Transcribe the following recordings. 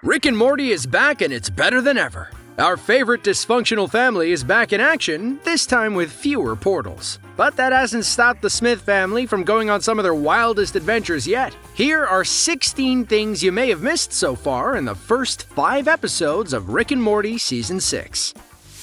Rick and Morty is back and it's better than ever. Our favorite dysfunctional family is back in action, this time with fewer portals. But that hasn't stopped the Smith family from going on some of their wildest adventures yet. Here are 16 things you may have missed so far in the first 5 episodes of Rick and Morty Season 6.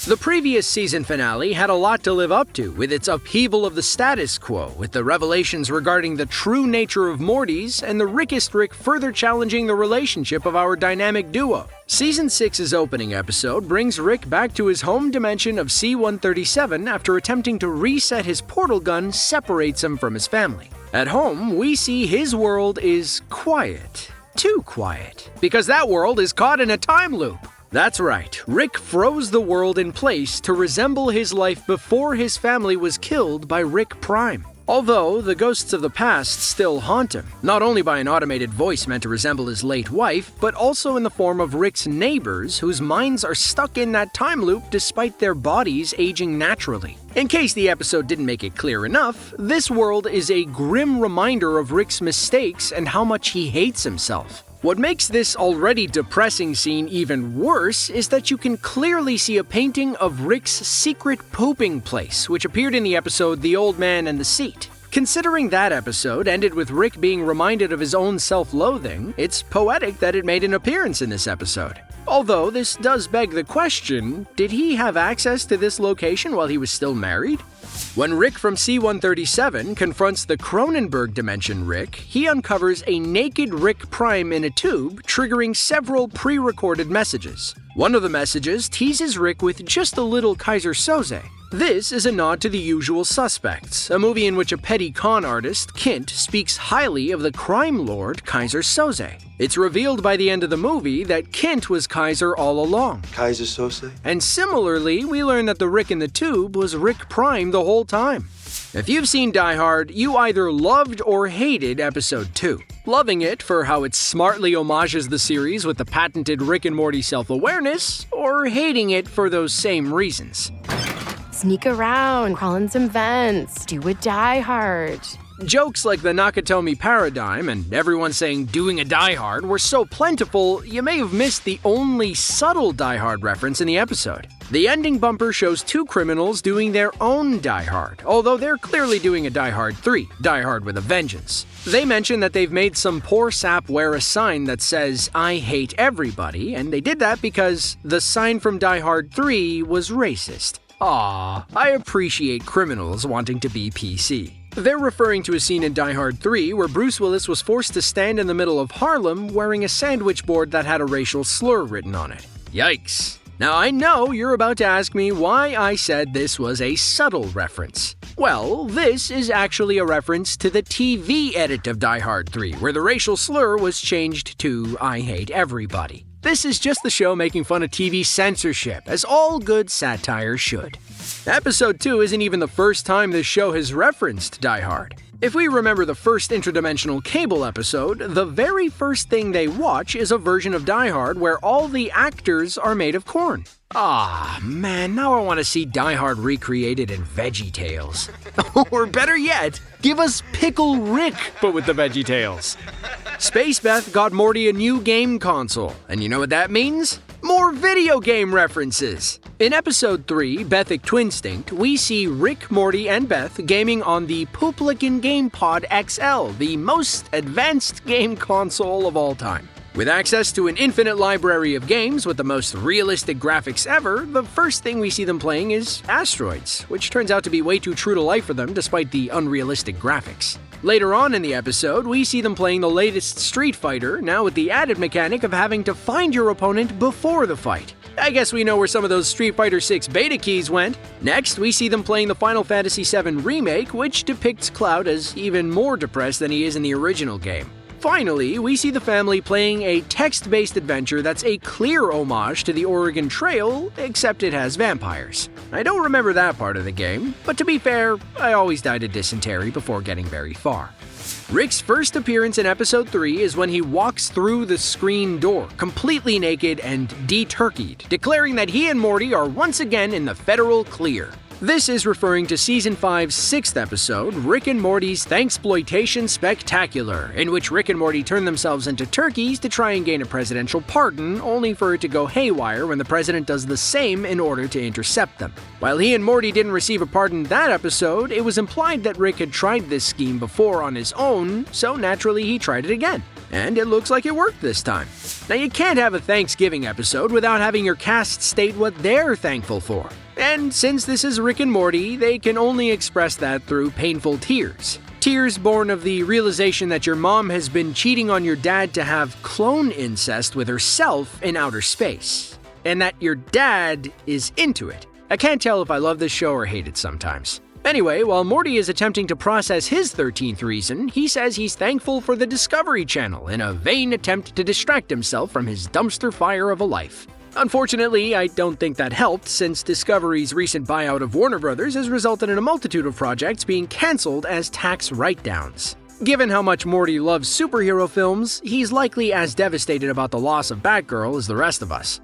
The previous season finale had a lot to live up to, with its upheaval of the status quo, with the revelations regarding the true nature of Morty's and the Rickest Rick further challenging the relationship of our dynamic duo. Season 6's opening episode brings Rick back to his home dimension of C-137 after attempting to reset his portal gun separates him from his family. At home, we see his world is quiet. Too quiet. Because that world is caught in a time loop. That's right, Rick froze the world in place to resemble his life before his family was killed by Rick Prime. Although the ghosts of the past still haunt him, not only by an automated voice meant to resemble his late wife, but also in the form of Rick's neighbors whose minds are stuck in that time loop despite their bodies aging naturally. In case the episode didn't make it clear enough, this world is a grim reminder of Rick's mistakes and how much he hates himself. What makes this already depressing scene even worse is that you can clearly see a painting of Rick's secret pooping place, which appeared in the episode The Old Man and the Seat. Considering that episode ended with Rick being reminded of his own self-loathing, it's poetic that it made an appearance in this episode. Although this does beg the question, did he have access to this location while he was still married? When Rick from C-137 confronts the Cronenberg Dimension Rick, he uncovers a naked Rick Prime in a tube, triggering several pre-recorded messages. One of the messages teases Rick with just a little Kaiser Soze. This is a nod to The Usual Suspects, a movie in which a petty con artist, Kint, speaks highly of the crime lord Kaiser Soze. It's revealed by the end of the movie that Kint was Kaiser all along. Kaiser Soze? And similarly, we learn that the Rick in the tube was Rick Prime the whole time. If you've seen Die Hard, you either loved or hated Episode 2. Loving it for how it smartly homages the series with the patented Rick and Morty self-awareness, or hating it for those same reasons. Sneak around, crawl in some vents, do a Die Hard. Jokes like the Nakatomi paradigm and everyone saying doing a Die Hard were so plentiful, you may have missed the only subtle Die Hard reference in the episode. The ending bumper shows 2 criminals doing their own Die Hard, although they're clearly doing a Die Hard 3, Die Hard with a Vengeance. They mention that they've made some poor sap wear a sign that says, "I hate everybody," and they did that because the sign from Die Hard 3 was racist. Aww, I appreciate criminals wanting to be PC. They're referring to a scene in Die Hard 3 where Bruce Willis was forced to stand in the middle of Harlem wearing a sandwich board that had a racial slur written on it. Yikes. Now I know you're about to ask me why I said this was a subtle reference. Well, this is actually a reference to the TV edit of Die Hard 3, where the racial slur was changed to "I hate everybody." This is just the show making fun of TV censorship, as all good satire should. Episode 2 isn't even the first time this show has referenced Die Hard. If we remember the first interdimensional Cable episode, the very first thing they watch is a version of Die Hard where all the actors are made of corn. Ah, man, now I want to see Die Hard recreated in VeggieTales. Or better yet, give us Pickle Rick, but with the VeggieTales. Space Beth got Morty a new game console, and you know what that means? More video game references! In Episode 3, Bethic Twinstinct, we see Rick, Morty, and Beth gaming on the Pooplican GamePod XL, the most advanced game console of all time. With access to an infinite library of games with the most realistic graphics ever, the first thing we see them playing is Asteroids, which turns out to be way too true to life for them despite the unrealistic graphics. Later on in the episode, we see them playing the latest Street Fighter, now with the added mechanic of having to find your opponent before the fight. I guess we know where some of those Street Fighter 6 beta keys went. Next, we see them playing the Final Fantasy VII Remake, which depicts Cloud as even more depressed than he is in the original game. Finally, we see the family playing a text-based adventure that's a clear homage to the Oregon Trail, except it has vampires. I don't remember that part of the game, but to be fair, I always died of dysentery before getting very far. Rick's first appearance in Episode 3 is when he walks through the screen door, completely naked and de-turkeyed, declaring that he and Morty are once again in the federal clear. This is referring to Season 5's 6th episode, Rick and Morty's Thanksploitation Spectacular, in which Rick and Morty turn themselves into turkeys to try and gain a presidential pardon, only for it to go haywire when the president does the same in order to intercept them. While he and Morty didn't receive a pardon that episode, it was implied that Rick had tried this scheme before on his own, so naturally he tried it again. And it looks like it worked this time. Now, you can't have a Thanksgiving episode without having your cast state what they're thankful for. And since this is Rick and Morty, they can only express that through painful tears. Tears born of the realization that your mom has been cheating on your dad to have clone incest with herself in outer space. And that your dad is into it. I can't tell if I love this show or hate it sometimes. Anyway, while Morty is attempting to process his 13th reason, he says he's thankful for the Discovery Channel in a vain attempt to distract himself from his dumpster fire of a life. Unfortunately, I don't think that helped, since Discovery's recent buyout of Warner Brothers has resulted in a multitude of projects being cancelled as tax write-downs. Given how much Morty loves superhero films, he's likely as devastated about the loss of Batgirl as the rest of us.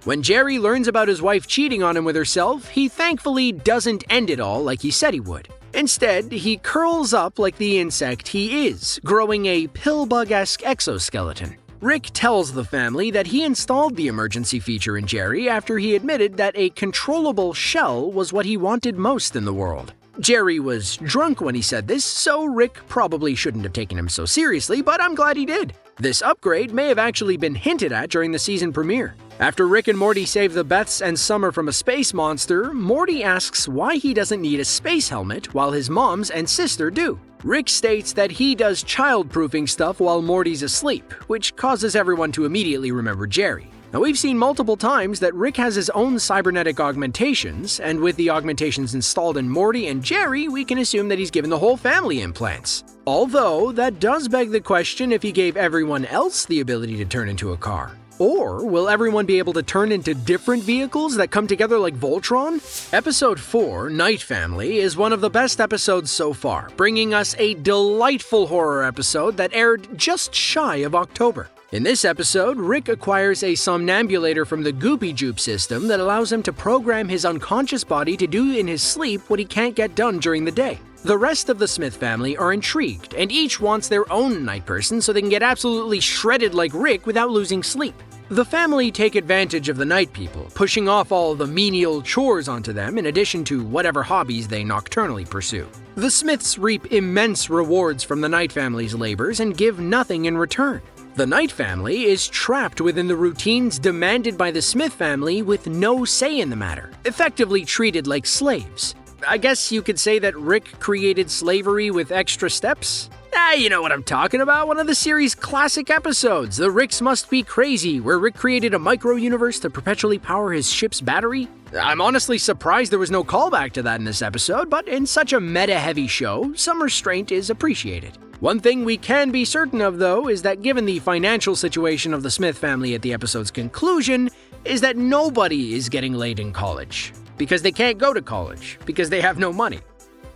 When Jerry learns about his wife cheating on him with herself, he thankfully doesn't end it all like he said he would. Instead, he curls up like the insect he is, growing a pill-bug-esque exoskeleton. Rick tells the family that he installed the emergency feature in Jerry after he admitted that a controllable shell was what he wanted most in the world. Jerry was drunk when he said this, so Rick probably shouldn't have taken him so seriously, but I'm glad he did. This upgrade may have actually been hinted at during the season premiere. After Rick and Morty save the Beths and Summer from a space monster, Morty asks why he doesn't need a space helmet while his moms and sister do. Rick states that he does child-proofing stuff while Morty's asleep, which causes everyone to immediately remember Jerry. Now, we've seen multiple times that Rick has his own cybernetic augmentations, and with the augmentations installed in Morty and Jerry, we can assume that he's given the whole family implants. Although, that does beg the question if he gave everyone else the ability to turn into a car. Or will everyone be able to turn into different vehicles that come together like Voltron? Episode 4, Night Family, is one of the best episodes so far, bringing us a delightful horror episode that aired just shy of October. In this episode, Rick acquires a somnambulator from the Goopy Joop system that allows him to program his unconscious body to do in his sleep what he can't get done during the day. The rest of the Smith family are intrigued, and each wants their own night person so they can get absolutely shredded like Rick without losing sleep. The family take advantage of the night people, pushing off all the menial chores onto them in addition to whatever hobbies they nocturnally pursue. The Smiths reap immense rewards from the Night family's labors and give nothing in return. The Night family is trapped within the routines demanded by the Smith family with no say in the matter, effectively treated like slaves. I guess you could say that Rick created slavery with extra steps? You know what I'm talking about, one of the series' classic episodes, The Ricks Must Be Crazy, where Rick created a micro-universe to perpetually power his ship's battery. I'm honestly surprised there was no callback to that in this episode, but in such a meta-heavy show, some restraint is appreciated. One thing we can be certain of, though, is that given the financial situation of the Smith family at the episode's conclusion, is that nobody is getting laid in college. Because they can't go to college, because they have no money.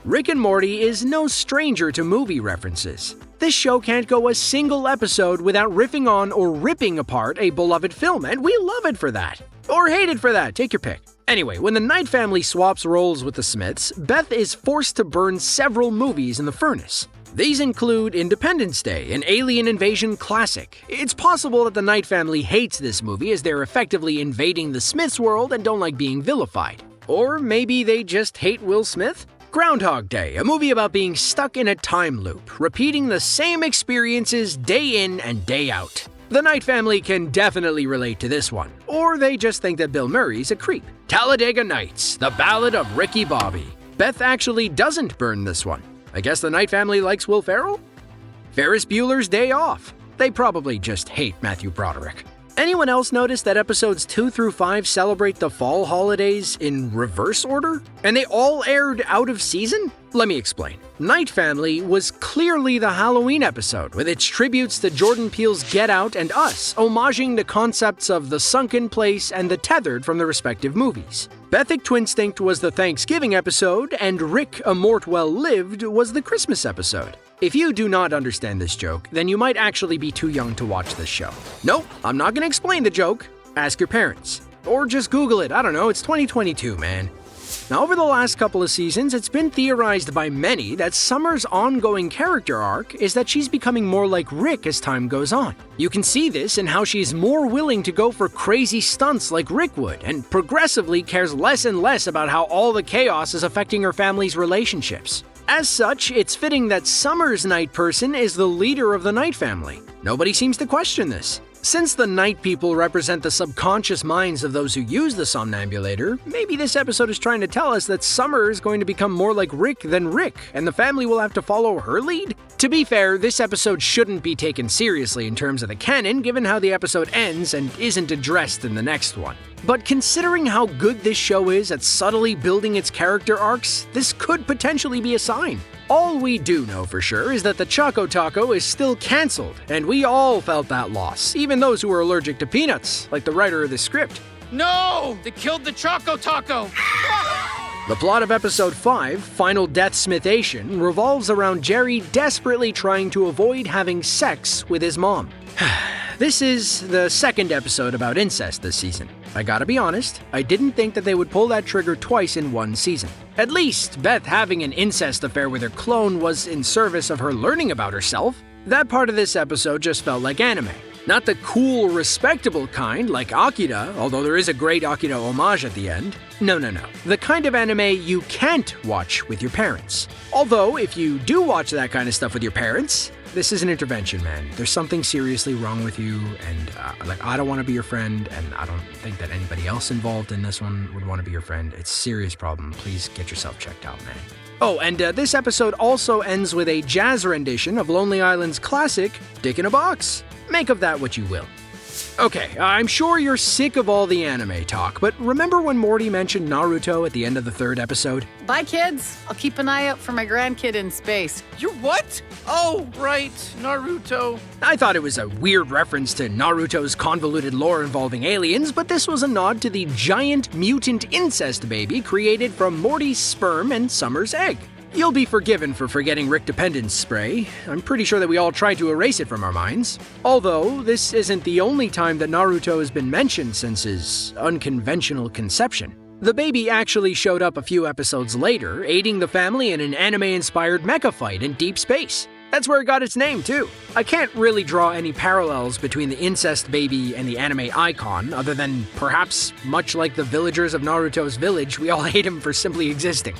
Rick and Morty is no stranger to movie references. This show can't go a single episode without riffing on or ripping apart a beloved film, and we love it for that. Or hate it for that, take your pick. Anyway, when the Night family swaps roles with the Smiths, Beth is forced to burn several movies in the furnace. These include Independence Day, an alien invasion classic. It's possible that the Night family hates this movie as they're effectively invading the Smiths world and don't like being vilified. Or maybe they just hate Will Smith? Groundhog Day, a movie about being stuck in a time loop, repeating the same experiences day in and day out. The Night family can definitely relate to this one, or they just think that Bill Murray's a creep. Talladega Nights, The Ballad of Ricky Bobby. Beth actually doesn't burn this one. I guess the Night family likes Will Ferrell? Ferris Bueller's Day Off. They probably just hate Matthew Broderick. Anyone else notice that episodes 2 through 5 celebrate the fall holidays in reverse order? And they all aired out of season? Let me explain. Night Family was clearly the Halloween episode, with its tributes to Jordan Peele's Get Out and Us, homaging the concepts of The Sunken Place and The Tethered from the respective movies. Bethic Twinstinct was the Thanksgiving episode, and Rick, A Mort Well Lived was the Christmas episode. If you do not understand this joke, then you might actually be too young to watch this show. Nope, I'm not gonna explain the joke. Ask your parents. Or just Google it, I don't know, it's 2022, man. Now, over the last couple of seasons, it's been theorized by many that Summer's ongoing character arc is that she's becoming more like Rick as time goes on. You can see this in how she's more willing to go for crazy stunts like Rick would, and progressively cares less and less about how all the chaos is affecting her family's relationships. As such, it's fitting that Summer's Night Person is the leader of the Night family. Nobody seems to question this. Since the Night People represent the subconscious minds of those who use the Somnambulator, maybe this episode is trying to tell us that Summer is going to become more like Rick than Rick, and the family will have to follow her lead? To be fair, this episode shouldn't be taken seriously in terms of the canon, given how the episode ends and isn't addressed in the next one. But considering how good this show is at subtly building its character arcs, this could potentially be a sign. All we do know for sure is that the Choco Taco is still cancelled, and we all felt that loss, even those who were allergic to peanuts, like the writer of the script. No! They killed the Choco Taco! The plot of Episode 5, Final Deathsmithation, revolves around Jerry desperately trying to avoid having sex with his mom. This is the second episode about incest this season. I gotta be honest, I didn't think that they would pull that trigger twice in one season. At least, Beth having an incest affair with her clone was in service of her learning about herself. That part of this episode just felt like anime. Not the cool, respectable kind like Akira, although there is a great Akira homage at the end. No. The kind of anime you can't watch with your parents. Although, if you do watch that kind of stuff with your parents, this is an intervention, man. There's something seriously wrong with you, and I don't want to be your friend, and I don't think that anybody else involved in this one would want to be your friend. It's a serious problem. Please get yourself checked out, man. Oh, and this episode also ends with a jazz rendition of Lonely Island's classic, Dick in a Box. Make of that what you will. Okay, I'm sure you're sick of all the anime talk, but remember when Morty mentioned Naruto at the end of the third episode? Bye, kids. I'll keep an eye out for my grandkid in space. You're what? Oh, right, Naruto. I thought it was a weird reference to Naruto's convoluted lore involving aliens, but this was a nod to the giant mutant incest baby created from Morty's sperm and Summer's egg. You'll be forgiven for forgetting Rick Dependence Spray. I'm pretty sure that we all tried to erase it from our minds. Although, this isn't the only time that Naruto has been mentioned since his unconventional conception. The baby actually showed up a few episodes later, aiding the family in an anime-inspired mecha fight in deep space. That's where it got its name, too. I can't really draw any parallels between the incest baby and the anime icon, other than perhaps, much like the villagers of Naruto's village, we all hate him for simply existing.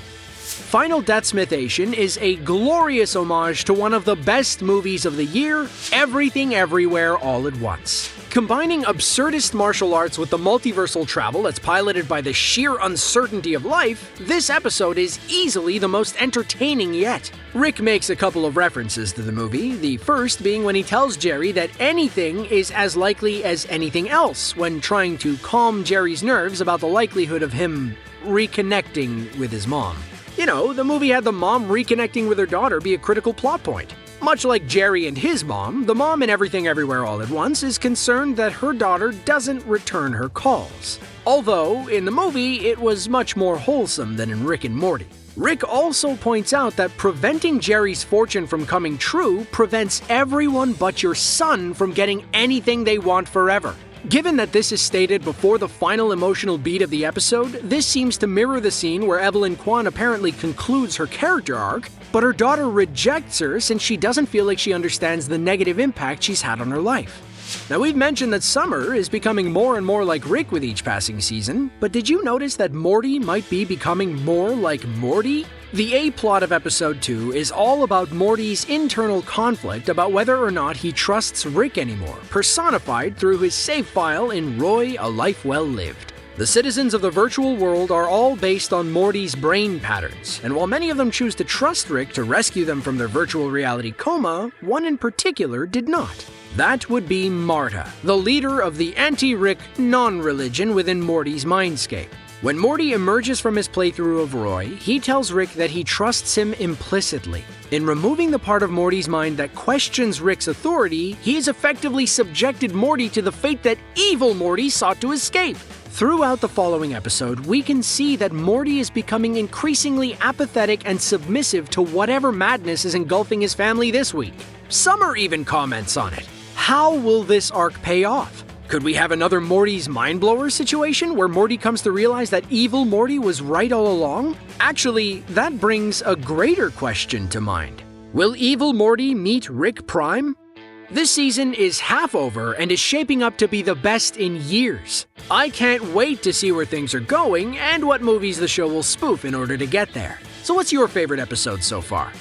Final Deathsmithation is a glorious homage to one of the best movies of the year, Everything Everywhere All at Once. Combining absurdist martial arts with the multiversal travel that's piloted by the sheer uncertainty of life, this episode is easily the most entertaining yet. Rick makes a couple of references to the movie, the first being when he tells Jerry that anything is as likely as anything else when trying to calm Jerry's nerves about the likelihood of him reconnecting with his mom. You know, the movie had the mom reconnecting with her daughter be a critical plot point. Much like Jerry and his mom, the mom in Everything Everywhere All at Once is concerned that her daughter doesn't return her calls. Although, in the movie, it was much more wholesome than in Rick and Morty. Rick also points out that preventing Jerry's fortune from coming true prevents everyone but your son from getting anything they want forever. Given that this is stated before the final emotional beat of the episode, this seems to mirror the scene where Evelyn Kwan apparently concludes her character arc, but her daughter rejects her since she doesn't feel like she understands the negative impact she's had on her life. Now, we've mentioned that Summer is becoming more and more like Rick with each passing season, but did you notice that Morty might be becoming more like Morty? The A-plot of Episode 2 is all about Morty's internal conflict about whether or not he trusts Rick anymore, personified through his save file in Roy: A Life Well Lived. The citizens of the virtual world are all based on Morty's brain patterns, and while many of them choose to trust Rick to rescue them from their virtual reality coma, one in particular did not. That would be Marta, the leader of the anti-Rick non-religion within Morty's mindscape. When Morty emerges from his playthrough of Roy, he tells Rick that he trusts him implicitly. In removing the part of Morty's mind that questions Rick's authority, he has effectively subjected Morty to the fate that evil Morty sought to escape. Throughout the following episode, we can see that Morty is becoming increasingly apathetic and submissive to whatever madness is engulfing his family this week. Summer even comments on it. How will this arc pay off? Could we have another Morty's Mind Blower situation where Morty comes to realize that evil Morty was right all along? Actually, that brings a greater question to mind. Will evil Morty meet Rick Prime? This season is half over and is shaping up to be the best in years. I can't wait to see where things are going and what movies the show will spoof in order to get there. So what's your favorite episode so far?